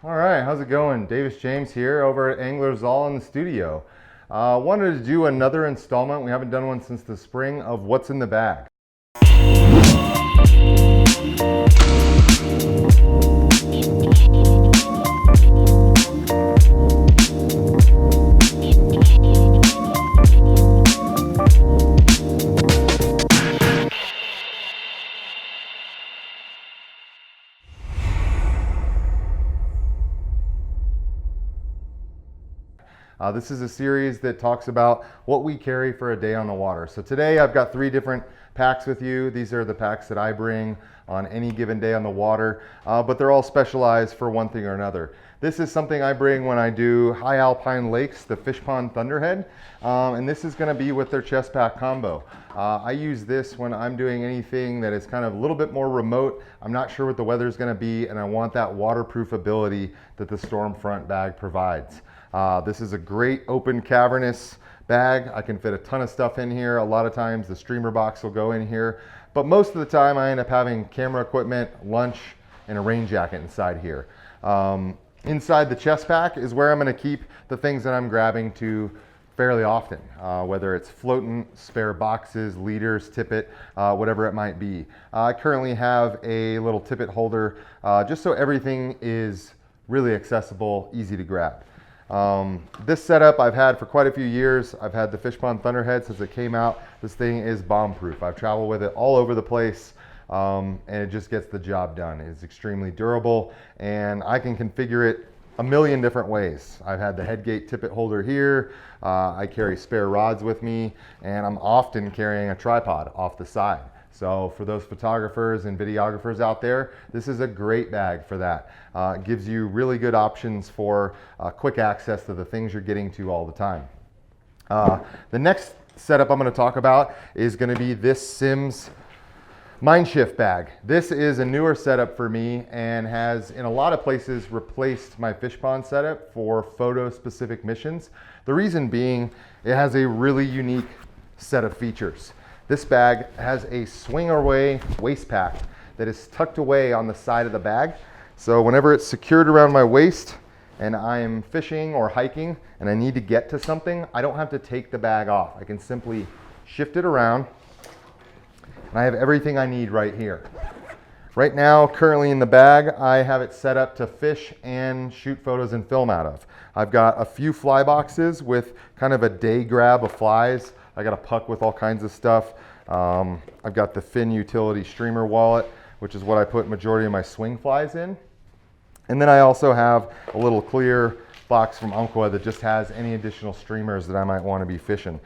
All right, how's it going? Davis James here over at Anglers All in the studio. Wanted to do another installment. We haven't done one since the spring of What's in the Bag. This is a series that talks about what we carry for a day on the water. So today I've got 3 different packs with you. These are the packs that I bring on any given day on the water, but they're all specialized for one thing or another. This is something I bring when I do high alpine lakes, the Fish Pond Thunderhead, and this is going to be with their chest pack combo. I use this when I'm doing anything that is kind of a little bit more remote. I'm not sure what the weather is going to be, and I want that waterproof ability that the Stormfront bag provides. This is a great open cavernous bag. I can fit a ton of stuff in here. A lot of times the streamer box will go in here, but most of the time I end up having camera equipment, lunch, and a rain jacket inside here. Inside the chest pack is where I'm going to keep the things that I'm grabbing to fairly often, whether it's floatant, spare boxes, leaders, tippet, whatever it might be. I currently have a little tippet holder just so everything is really accessible, easy to grab. This setup I've had for quite a few years. I've had the Fish Pond Thunderhead since it came out. This thing is bomb proof. I've traveled with it all over the place, and it just gets the job done. It's extremely durable, and I can configure it a million different ways. I've had the headgate tippet holder here. I carry spare rods with me, and I'm often carrying a tripod off the side. So for those photographers and videographers out there, this is a great bag for that. It gives you really good options for quick access to the things you're getting to all the time. The next setup I'm going to talk about is going to be this Simms Mindshift bag. This is a newer setup for me and has in a lot of places replaced my fish pond setup for photo specific missions. The reason being, it has a really unique set of features. This bag has a swing away waist pack that is tucked away on the side of the bag. So whenever it's secured around my waist and I'm fishing or hiking and I need to get to something, I don't have to take the bag off. I can simply shift it around and I have everything I need right here. Right now, currently in the bag, I have it set up to fish and shoot photos and film out of. I've got a few fly boxes with kind of a day grab of flies. I got a puck with all kinds of stuff. I've got the Fin Utility streamer wallet, which is what I put majority of my swing flies in. And then I also have a little clear box from Umpqua that just has any additional streamers that I might want to be fishing.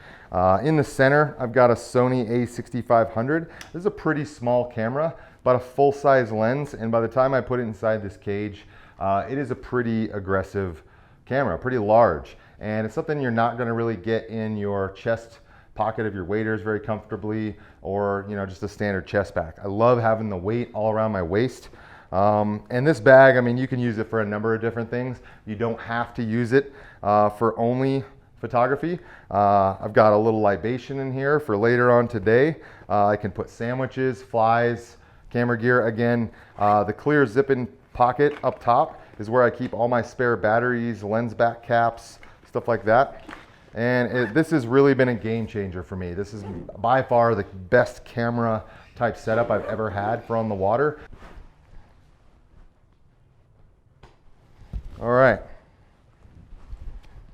In the center, I've got a Sony a6500. This is a pretty small camera, but a full-size lens. And by the time I put it inside this cage, it is a pretty aggressive camera, pretty large. And it's something you're not going to really get in your chest pocket of your waders very comfortably, or just a standard chest pack. I love having the weight all around my waist. And this bag, I mean, you can use it for a number of different things. You don't have to use it for only photography. I've got a little libation in here for later on today. I can put sandwiches, flies, camera gear. Again, the clear zip-in pocket up top is where I keep all my spare batteries, lens back caps, stuff like that. And this has really been a game changer for me. This is by far the best camera type setup I've ever had for on the water. All right,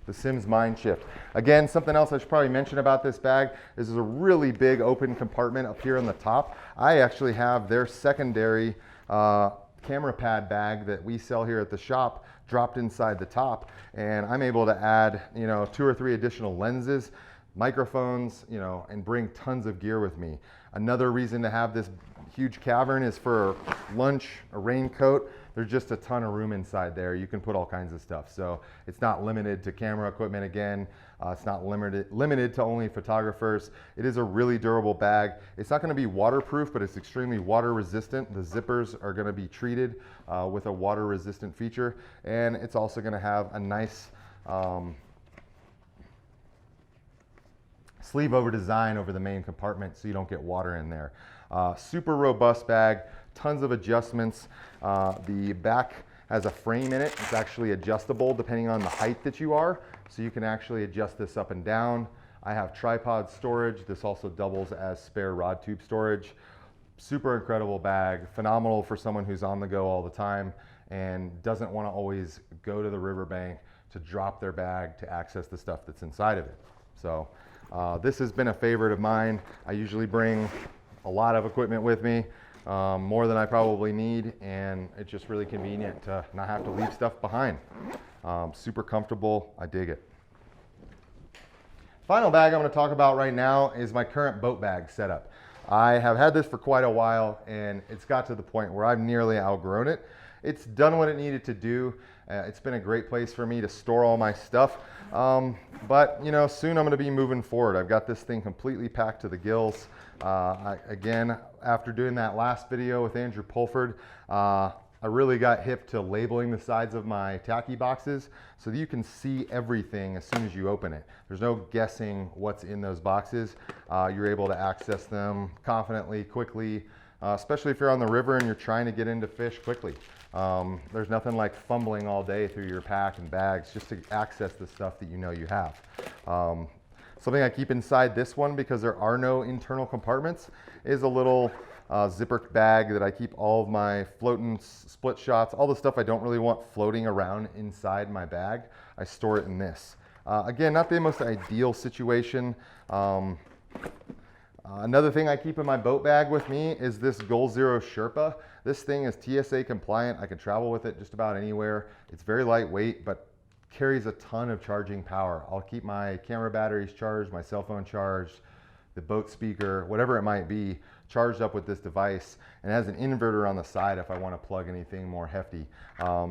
the Simms Mindshift. Again, something else I should probably mention about this bag is there's a really big open compartment up here on the top. I actually have their secondary camera pad bag that we sell here at the shop dropped inside the top, and I'm able to add 2 or 3 additional lenses, microphones, and bring tons of gear with me. Another reason to have this huge cavern is for lunch, a raincoat. There's just a ton of room inside there. You can put all kinds of stuff. So it's not limited to camera equipment again. It's not limited to only photographers. It is a really durable bag. It's not gonna be waterproof, but it's extremely water resistant. The zippers are gonna be treated with a water resistant feature. And it's also gonna have a nice sleeve over design over the main compartment so you don't get water in there. Super robust bag, tons of adjustments. The back has a frame in it. It's actually adjustable depending on the height that you are. So you can actually adjust this up and down. I have tripod storage. This also doubles as spare rod tube storage. Super incredible bag, phenomenal for someone who's on the go all the time and doesn't want to always go to the riverbank to drop their bag to access the stuff that's inside of it. So this has been a favorite of mine. I usually bring a lot of equipment with me, more than I probably need, and it's just really convenient to not have to leave stuff behind. Super comfortable, I dig it. Final bag I'm going to talk about right now is my current boat bag setup. I have had this for quite a while and it's got to the point where I've nearly outgrown it. It's done what it needed to do. It's been a great place for me to store all my stuff. But you know, soon I'm going to be moving forward. I've got this thing completely packed to the gills. Again, after doing that last video with Andrew Pulford, I really got hip to labeling the sides of my tacky boxes so that you can see everything as soon as you open it. There's no guessing what's in those boxes. You're able to access them confidently, quickly, especially if you're on the river and you're trying to get into fish quickly. There's nothing like fumbling all day through your pack and bags just to access the stuff that you know you have. Something I keep inside this one, because there are no internal compartments, is a little zipper bag that I keep all of my floating split shots, all the stuff I don't really want floating around inside my bag. I store it in this. Again, not the most ideal situation. Another thing I keep in my boat bag with me is this Goal Zero Sherpa. This thing is TSA compliant. I can travel with it just about anywhere. It's very lightweight, but carries a ton of charging power. I'll keep my camera batteries charged, my cell phone charged, the boat speaker, whatever it might be, charged up with this device, and it has an inverter on the side if I want to plug anything more hefty.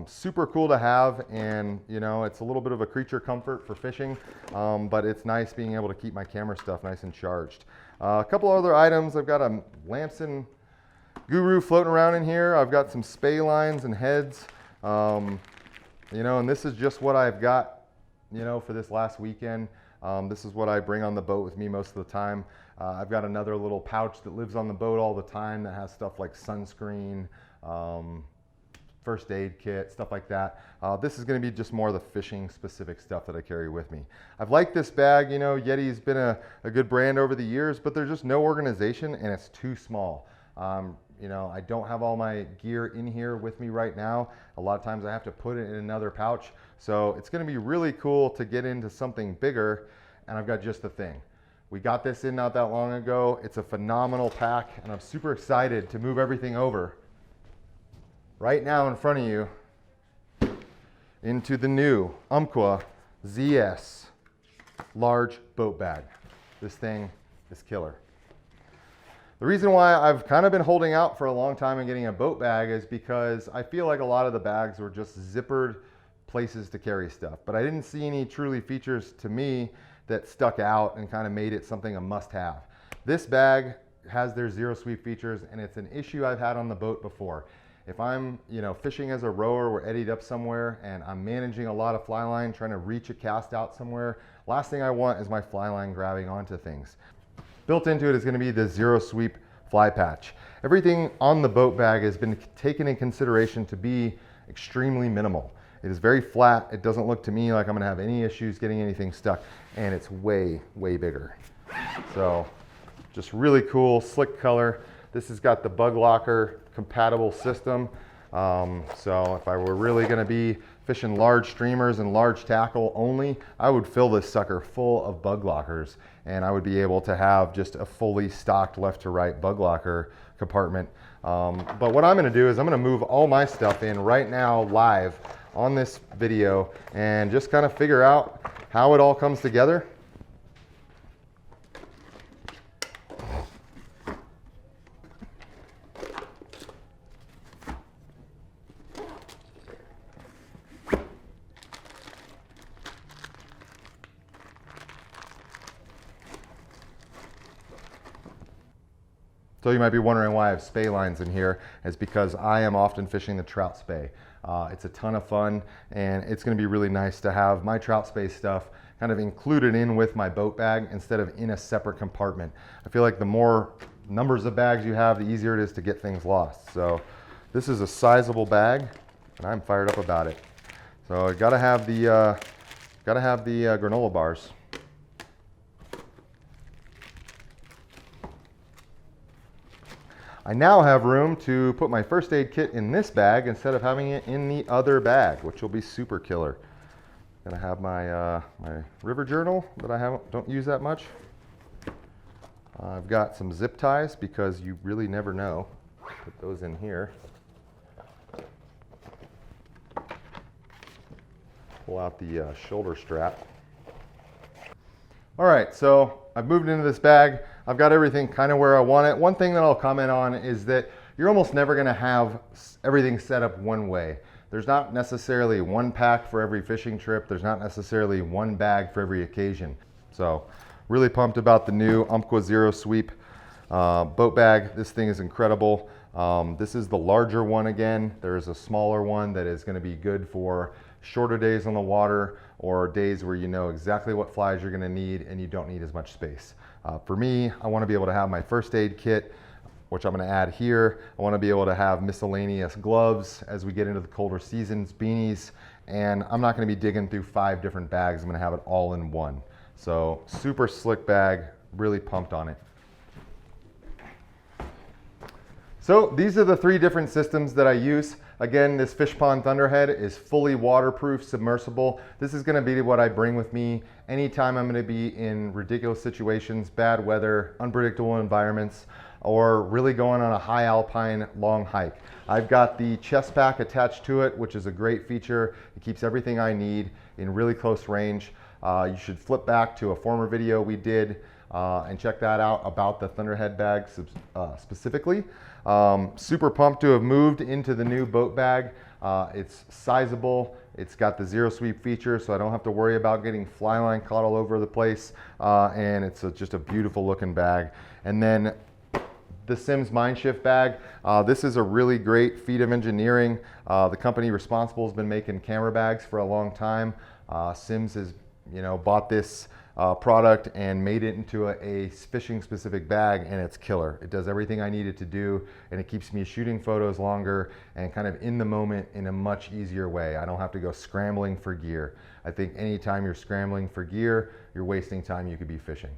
Super cool to have, and you know, it's a little bit of a creature comfort for fishing, but it's nice being able to keep my camera stuff nice and charged. A couple other items. I've got a Lamson Guru floating around in here. I've got some spey lines and heads, you know, and this is just what I've got, you know, for this last weekend. This is what I bring on the boat with me most of the time. I've got another little pouch that lives on the boat all the time that has stuff like sunscreen, first aid kit, stuff like that. This is going to be just more of the fishing specific stuff that I carry with me. I've liked this bag. You know, Yeti's been a good brand over the years, but there's just no organization and it's too small. You know, I don't have all my gear in here with me right now. A lot of times I have to put it in another pouch. So it's going to be really cool to get into something bigger, and I've got just the thing. We got this in not that long ago. It's a phenomenal pack, and I'm super excited to move everything over right now in front of you into the new Umpqua ZS large boat bag. This thing is killer. The reason why I've kind of been holding out for a long time and getting a boat bag is because I feel like a lot of the bags were just zippered places to carry stuff, but I didn't see any truly features to me that stuck out and kind of made it something a must-have. This bag has their zero sweep features, and it's an issue I've had on the boat before. If I'm, you know, fishing as a rower, we're eddied up somewhere and I'm managing a lot of fly line, trying to reach a cast out somewhere, last thing I want is my fly line grabbing onto things. Built into it is going to be the zero sweep fly patch. Everything on the boat bag has been taken in consideration to be extremely minimal. It is very flat. It doesn't look to me like I'm going to have any issues getting anything stuck, and it's way, way bigger. So just really cool, slick color. This has got the Bug Locker compatible system. So if I were really going to be fishing large streamers and large tackle only, I would fill this sucker full of Bug Lockers, and I would be able to have just a fully stocked left to right Bug Locker compartment. But what I'm going to do is I'm going to move all my stuff in right now live on this video and just kind of figure out how it all comes together. So you might be wondering why I have spey lines in here. It's because I am often fishing the trout spey. It's a ton of fun, and it's going to be really nice to have my trout spey stuff kind of included in with my boat bag instead of in a separate compartment. I feel like the more numbers of bags you have, the easier it is to get things lost. So this is a sizable bag. and I'm fired up about it. So I gotta have the granola bars. I now have room to put my first aid kit in this bag instead of having it in the other bag, which will be super killer. Gonna have my my river journal that I don't use that much. I've got some zip ties because you really never know. Put those in here. Pull out the shoulder strap. All right, so I've moved into this bag. I've got everything kind of where I want it. One thing that I'll comment on is that you're almost never gonna have everything set up one way. There's not necessarily one pack for every fishing trip. There's not necessarily one bag for every occasion. So really pumped about the new Umpqua Zero Sweep boat bag. This thing is incredible. This is the larger one again. There is a smaller one that is gonna be good for shorter days on the water or days where you know exactly what flies you're gonna need and you don't need as much space. For me, I wanna be able to have my first aid kit, which I'm gonna add here. I wanna be able to have miscellaneous gloves as we get into the colder seasons, beanies, and I'm not gonna be digging through 5 different bags. I'm gonna have it all in one. So super slick bag, really pumped on it. So these are the 3 different systems that I use. Again, this Fishpond Thunderhead is fully waterproof, submersible. This is gonna be what I bring with me anytime I'm gonna be in ridiculous situations, bad weather, unpredictable environments, or really going on a high alpine long hike. I've got the chest pack attached to it, which is a great feature. It keeps everything I need in really close range. You should flip back to a former video we did and check that out about the Thunderhead bag specifically. Super pumped to have moved into the new boat bag. It's sizable. It's got the Zero Sweep feature, so I don't have to worry about getting fly line caught all over the place. And it's just a beautiful looking bag. And then the Simms Mindshift bag. This is a really great feat of engineering. The company responsible has been making camera bags for a long time. Simms has bought this product and made it into a fishing specific bag, and it's killer. It does everything I need it to do, and it keeps me shooting photos longer and kind of in the moment in a much easier way. I don't have to go scrambling for gear. I think anytime you're scrambling for gear, you're wasting time you could be fishing.